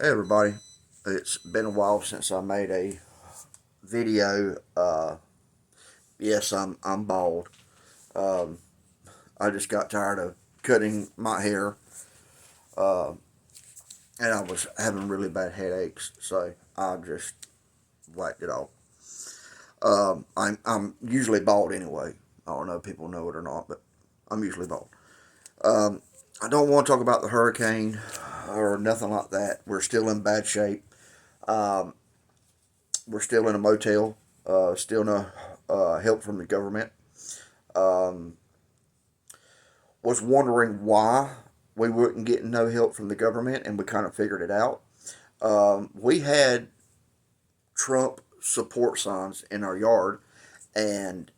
Hey everybody, it's been a while since I made a video. Yes, I'm bald. Um, I just got tired of cutting my hair, uh, and I was having really bad headaches, so I just whacked it off. I'm usually bald anyway. I don't know if people know it or not, but I'm usually bald. Um, I don't want to talk about the hurricane or nothing like that. We're still in bad shape. Um, we're still in a motel. Still no help from the government. Um, was wondering why we wouldn't get no help from the government, and we kind of figured it out. We had Trump support signs in our yard, and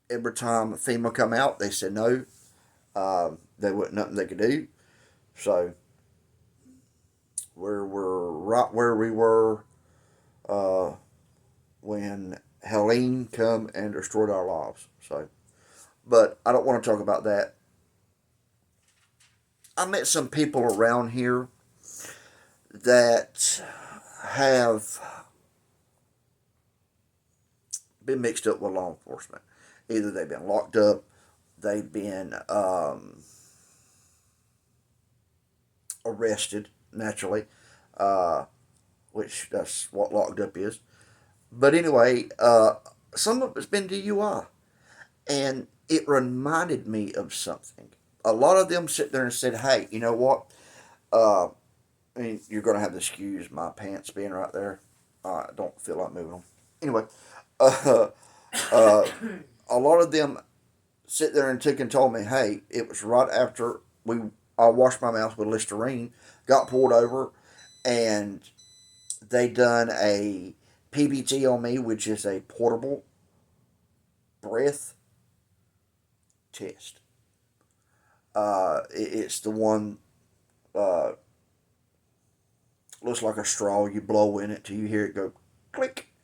every time FEMA come out, they said no. There wasn't nothing they could do. So we're right where we were uh, when Helene come and destroyed our lives. So, but I don't want to talk about that. I met some people around here that have been mixed up with law enforcement. Either they've been locked up, they've been arrested, naturally, uh, which that's what locked up is. But anyway, some of it's been DUI. And it reminded me of something. A lot of them sit there and said, hey, you know what? Uh, I mean, you're going to have to excuse my pants being right there. I don't feel like moving them. Anyway, uh, uh, a lot of them sit there and took and told me, hey, it was right after I washed my mouth with Listerine, got pulled over, and they done a PBT on me, which is a portable breath test. It's the one uh, looks like a straw. You blow in it till you hear it go click,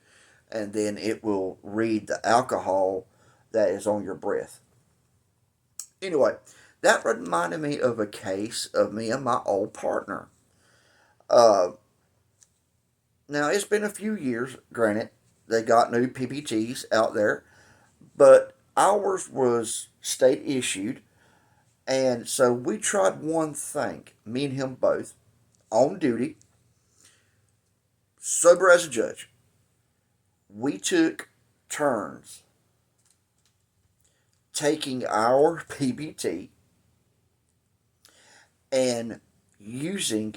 and then it will read the alcohol that is on your breath. Anyway, that reminded me of a case of me and my old partner. Uh, Now, it's been a few years, granted, they got new PPTs out there, but ours was state issued, and so we tried one thing, me and him both, on duty, sober as a judge. We took turns taking our PBT and using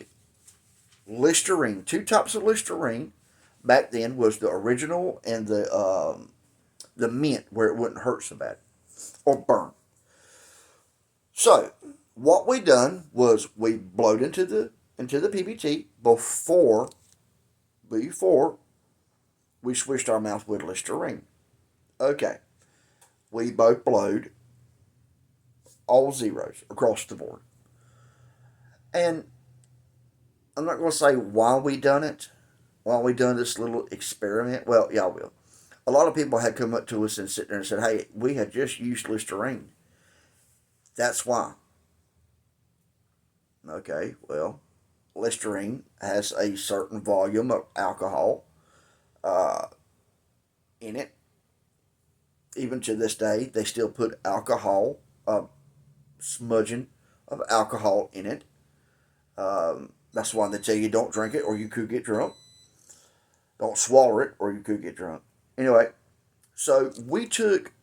Listerine, two types of Listerine. Back then was the original and the mint, where it wouldn't hurt so bad or burn. So what we done was we blowed into the PBT before we swished our mouth with Listerine. Okay, we both blowed all zeros across the board, and I'm not going to say why we done it, why we done this little experiment. Well, yeah, I will. A lot of people had come up to us and sit there and said, "Hey, we had just used Listerine. That's why." Okay, well, Listerine has a certain volume of alcohol uh, in it. Even to this day, they still put alcohol, smudging of alcohol in it. That's why they tell you don't drink it or you could get drunk. Don't swallow it or you could get drunk. Anyway, so we took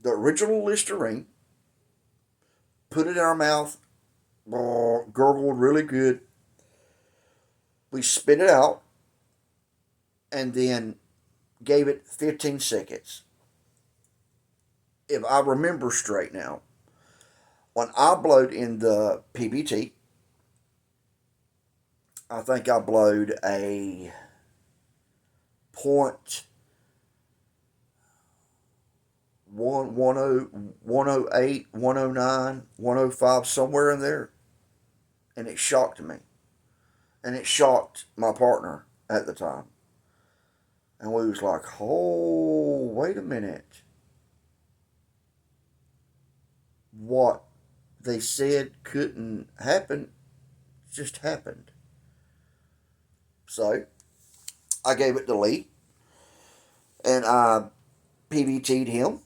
the original Listerine, put it in our mouth, gurgled really good. We spit it out and then gave it 15 seconds. If I remember straight now, when I blowed in the PBT, I think I blowed a point 108, 109, 105, somewhere in there. And it shocked me. And it shocked my partner at the time. And we was like, oh, wait a minute. What they said couldn't happen just happened. So I gave it to Lee, and I PVT'd him.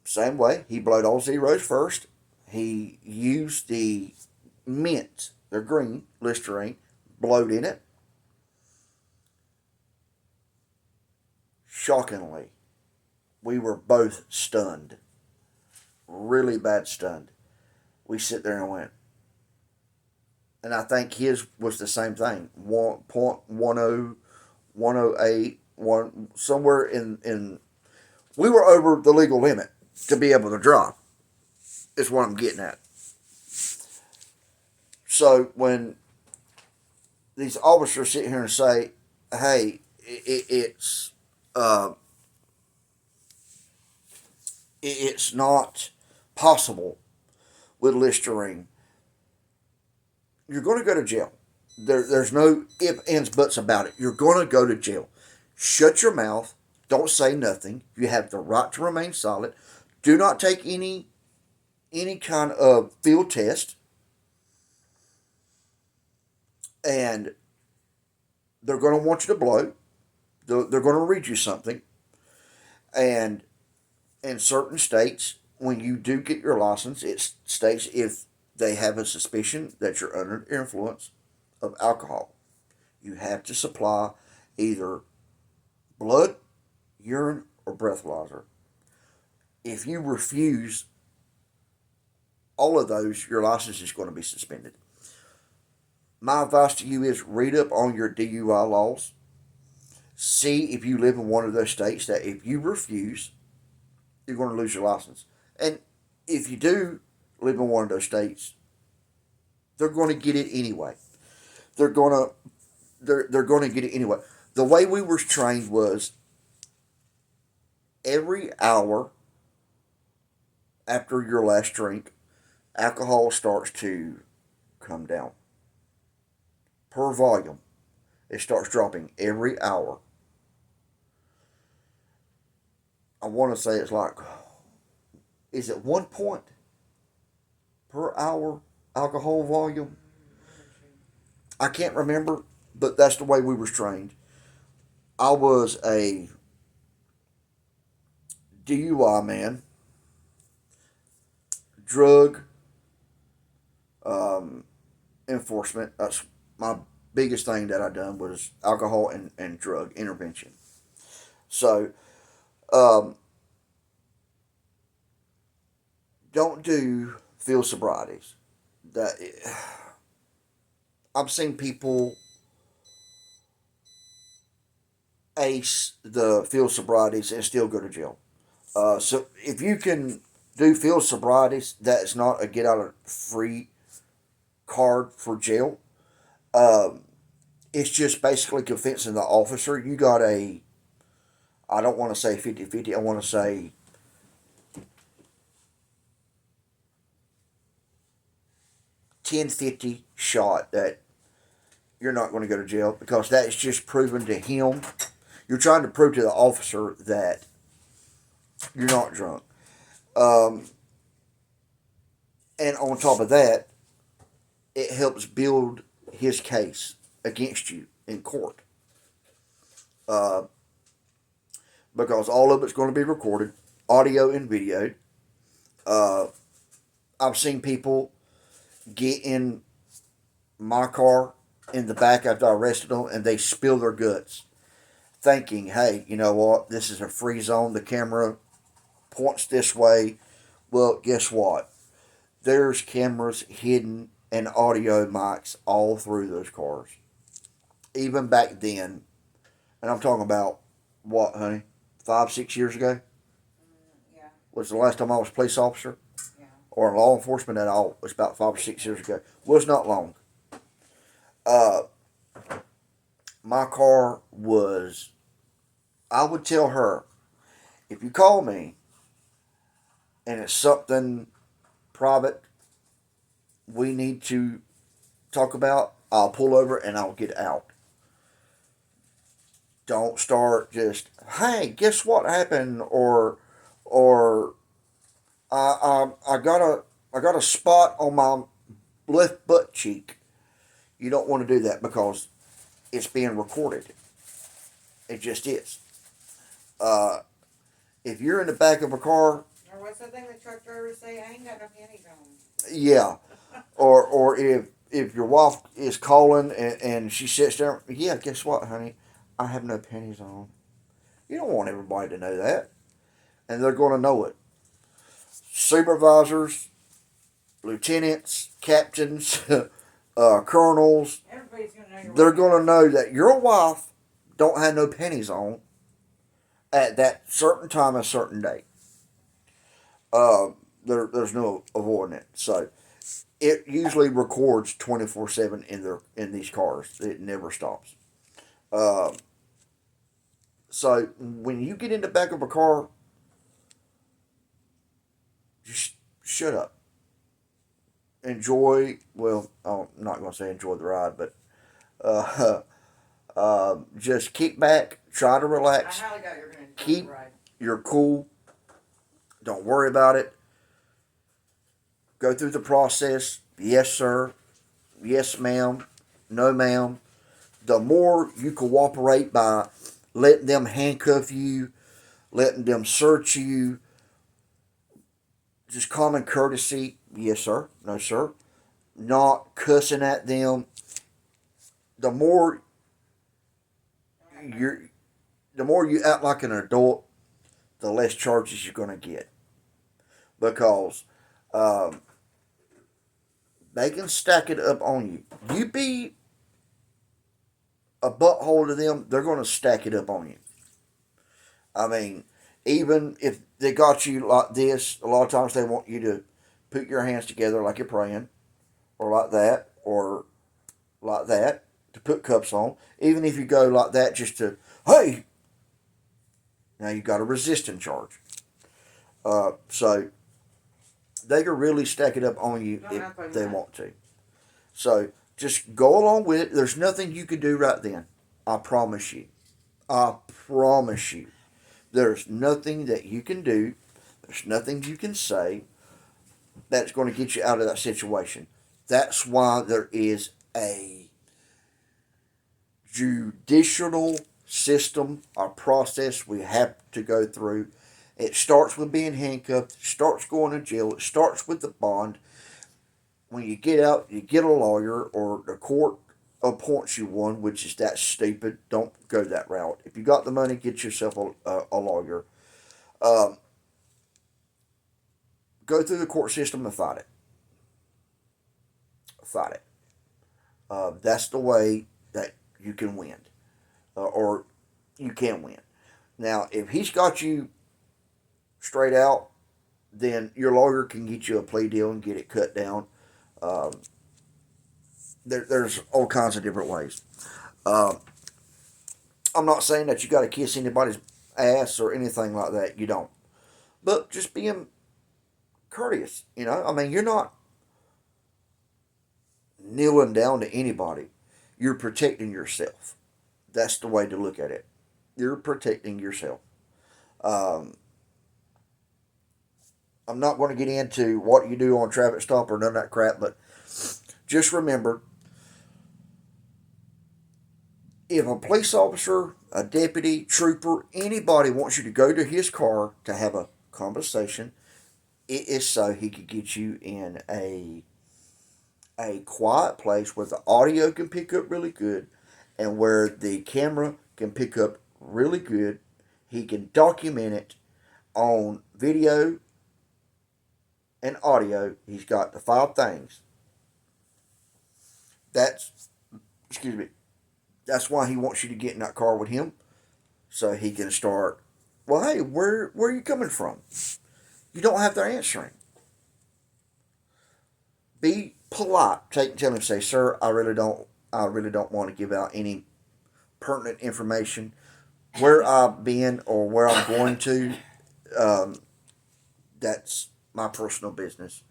Same way. He blowed all zeros first. He used the mint, the green Listerine, blowed in it. Shockingly, we were both stunned. Really bad stunned. We sit there and went, and I think his was the same thing. 1.10, 108, one somewhere in we were over the legal limit to be able to drive. Is what I'm getting at. So when these officers sit here and say, "Hey, uh, it's not possible with Listerine," you're going to go to jail. There's no ifs, ands, buts about it. You're going to go to jail. Shut your mouth. Don't say nothing. You have the right to remain silent. Do not take any kind of field test. And they're going to want you to blow. They're going to read you something. And in certain states, when you do get your license, it states if they have a suspicion that you're under the influence of alcohol, you have to supply either blood, urine, or breathalyzer. If you refuse all of those, your license is going to be suspended. My advice to you is read up on your DUI laws. See if you live in one of those states that if you refuse, you're going to lose your license. And if you do live in one of those states, they're going to get it anyway. They're going to they're going to get it anyway. The way we were trained was every hour after your last drink, alcohol starts to come down per volume. It starts dropping every hour. I want to say it's like, is it 1 point per hour alcohol volume? I can't remember, but that's the way we were trained. I was a DUI man, drug um, enforcement. That's my biggest thing that I done was alcohol and drug intervention. So um, don't do field sobrieties. That I've seen people ace the field sobrieties and still go to jail. So if you can do field sobrieties, that's not a get out of free card for jail. Um, it's just basically convincing the officer you got a, I don't want to say 50-50, I want to say 10-50 shot that you're not going to go to jail because that is just proven to him. You're trying to prove to the officer that you're not drunk. Um, and on top of that, it helps build his case against you in court. Uh, because all of it's going to be recorded, audio and video. Uh, I've seen people get in my car in the back after I arrested them and they spill their guts, thinking, hey, you know what? This is a free zone. The camera points this way. Well, guess what? There's cameras hidden and audio mics all through those cars. Even back then, and I'm talking about what, honey? 5-6 years ago Yeah. was the last time I was a police officer Yeah. or law enforcement at all. It was about 5 or 6 years ago. Was not long. Uh, my car was. I would tell her, if you call me and it's something private we need to talk about, I'll pull over and I'll get out. Don't start just, hey, guess what happened, or I got a spot on my left butt cheek. You don't want to do that because it's being recorded. It just is. Uh, if you're in the back of a car, or what's the thing the truck drivers say? I ain't got no pennies on. yeah, or if your wife is calling and she sits there, yeah, guess what, honey, I have no pennies on. You don't want everybody to know that, and they're going to know it. Supervisors, lieutenants, captains, colonels, Everybody's gonna know your they're wife. going to know that your wife don't have no pennies on at that certain time, a certain day. Uh, there's no avoiding it. So it usually records 24/7 in these cars. It never stops. Uh, so when you get in the back of a car, just shut up. Enjoy. Well, I'm not going to say enjoy the ride, but uh, just kick back. Try to I relax. highly doubt you're gonna enjoy Keep the ride. your cool. Don't worry about it. Go through the process. Yes, sir. Yes, ma'am. No, ma'am. The more you cooperate by letting them handcuff you, letting them search you, just common courtesy. Yes, sir. No, sir. Not cussing at them. The more you the more you act like an adult, the less charges you're going to get because um, they can stack it up on you. You be a butthole to them, they're going to stack it up on you. I mean, even if they got you like this, a lot of times they want you to put your hands together like you're praying, or like that, to put cups on. Even if you go like that just to, hey, now you got a resisting charge. So they can really stack it up on you Don't if act like they that. want to. So just go along with it. There's nothing you can do right then. I promise you. I promise you. There's nothing that you can do. There's nothing you can say that's going to get you out of that situation. That's why there is a judicial system or process we have to go through. It starts with being handcuffed, it starts going to jail, it starts with the bond. When you get out, you get a lawyer, or the court appoints you one, which is that stupid. Don't go that route. If you got the money, get yourself a lawyer. Um, go through the court system and fight it. Fight it. That's the way that you can win, or you can win. Now, if he's got you straight out, then your lawyer can get you a plea deal and get it cut down. Um, there's all kinds of different ways. Um, I'm not saying that you got to kiss anybody's ass or anything like that. You don't. But just being courteous, I mean, you're not kneeling down to anybody. You're protecting yourself. That's the way to look at it. You're protecting yourself. Um, I'm not going to get into what you do on traffic stop or none of that crap, but just remember, if a police officer, a deputy, trooper, anybody wants you to go to his car to have a conversation, it is so he could get you in a quiet place where the audio can pick up really good and where the camera can pick up really good. He can document it on video and audio. He's got the five things. That's, excuse me, that's why he wants you to get in that car with him so he can start. Well, hey, where are you coming from? You don't have to answer him. Be polite. Tell him, say, sir, I really don't want to give out any pertinent information where I've been or where I'm going to. Um, that's my personal business.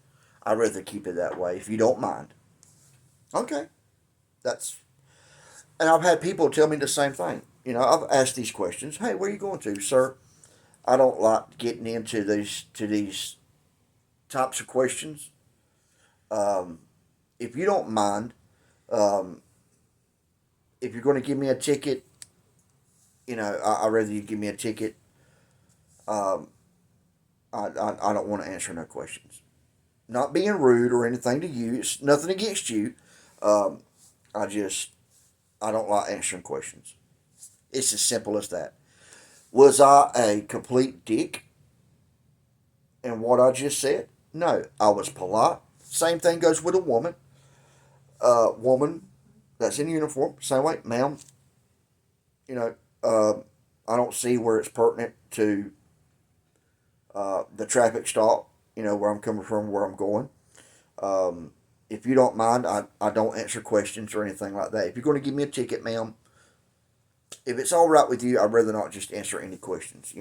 I'd rather keep it that way if you don't mind. Okay, that's and I've had people tell me the same thing. I've asked these questions. Hey, where are you going to, sir? I don't like getting into these types of questions. Um, if you don't mind, um, if you're going to give me a ticket, I'd rather you give me a ticket. Um, I don't want to answer no questions. Not being rude or anything to you. It's nothing against you. Um, I just I don't like answering questions. It's as simple as that. Was I a complete dick in what I just said? No, I was polite. Same thing goes with a woman. Woman that's in uniform, same way, ma'am. You know, uh, I don't see where it's pertinent to the traffic stop. Where I'm coming from, where I'm going. Um, if you don't mind, I don't answer questions or anything like that. If you're going to give me a ticket, ma'am, if it's all right with you, I'd rather not just answer any questions.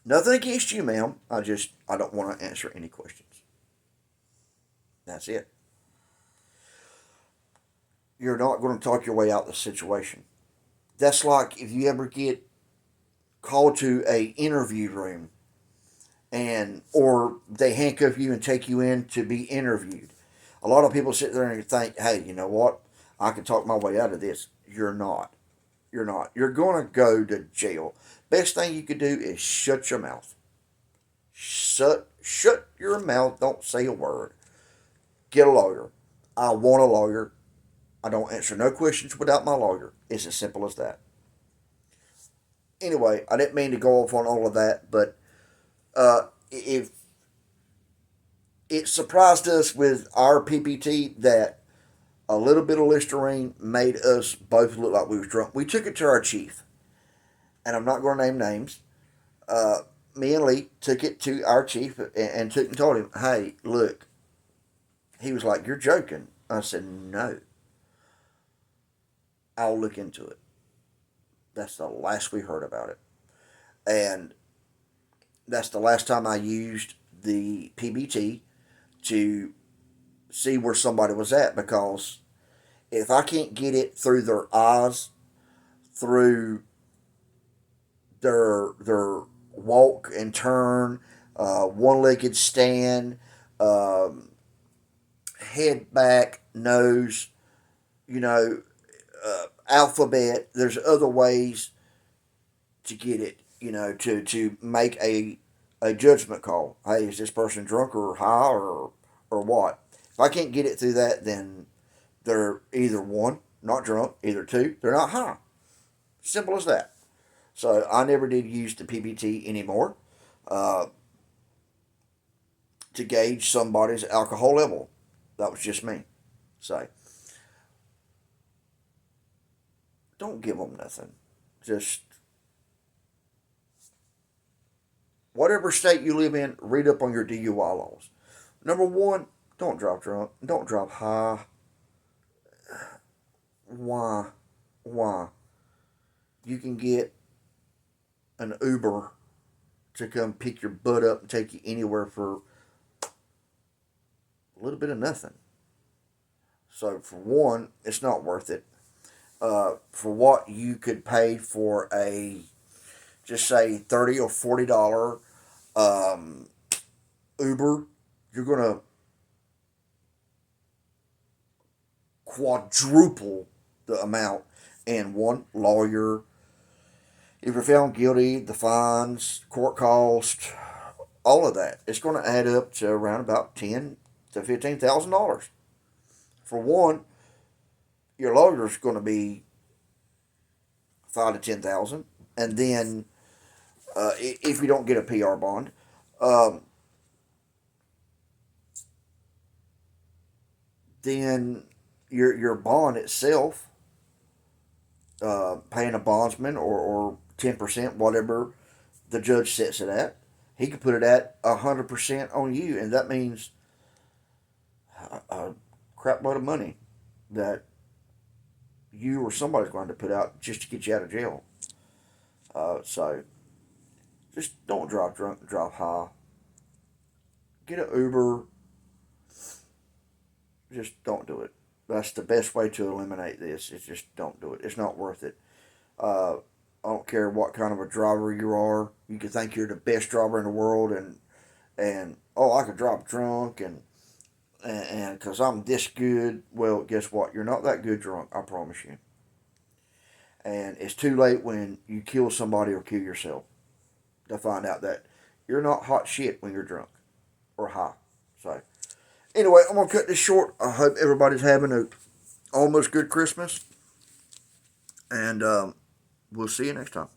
Nothing against you, ma'am. I don't want to answer any questions. That's it. You're not going to talk your way out of the situation. That's like if you ever get called to a interview room and or they handcuff you and take you in to be interviewed. A lot of people sit there and think, hey, you know what? I can talk my way out of this. You're not. You're not. You're going to go to jail. Best thing you could do is shut your mouth. Shut your mouth. Don't say a word. Get a lawyer. I want a lawyer. I don't answer no questions without my lawyer. It's as simple as that. Anyway, I didn't mean to go off on all of that, but if it surprised us with our PPT that a little bit of Listerine made us both look like we was drunk. We took it to our chief, and I'm not going to name names. Uh, Me and Lee took it to our chief and took and told him, "Hey, look." He was like, "You're joking." I said, "No, I'll look into it." That's the last we heard about it, and that's the last time I used the PBT to see where somebody was at because if I can't get it through their eyes, through their walk and turn, one-legged stand, um, head back, nose, you know, alphabet. There's other ways to get it, to make a judgment call. Hey, is this person drunk or high or what? If I can't get it through that, then they're either one, not drunk, either two, they're not high. Simple as that. So I never did use the PBT anymore uh, to gauge somebody's alcohol level. That was just me. So don't give them nothing. Just whatever state you live in, read up on your DUI laws. Number one, don't drive drunk. Don't drive high. Why? Why? You can get an Uber to come pick your butt up and take you anywhere for a little bit of nothing. So for one, it's not worth it. For what you could pay for a just say $30 or $40 um, Uber, you're gonna quadruple the amount in one lawyer. If you're found guilty, the fines, court cost, all of that, it's going to add up to around about $10,000 to $15,000. For one, your lawyer's going to be 5 to 10 thousand, and then if you don't get a PR bond, um, then your bond itself, paying a bondsman or 10%, whatever the judge sets it at, he could put it at 100% on you, and that means a crap load of money that you or somebody's going to put out just to get you out of jail. So just don't drive drunk and drive high. Get an Uber. Just don't do it. That's the best way to eliminate this. Is just don't do it. It's not worth it. Uh, I don't care what kind of a driver you are. You can think you're the best driver in the world, and oh, I could drive drunk, and and because I'm this good, well, guess what? You're not that good drunk, I promise you. And it's too late when you kill somebody or kill yourself to find out that you're not hot shit when you're drunk or high. So, anyway, I'm going to cut this short. I hope everybody's having a almost good Christmas. And we'll see you next time.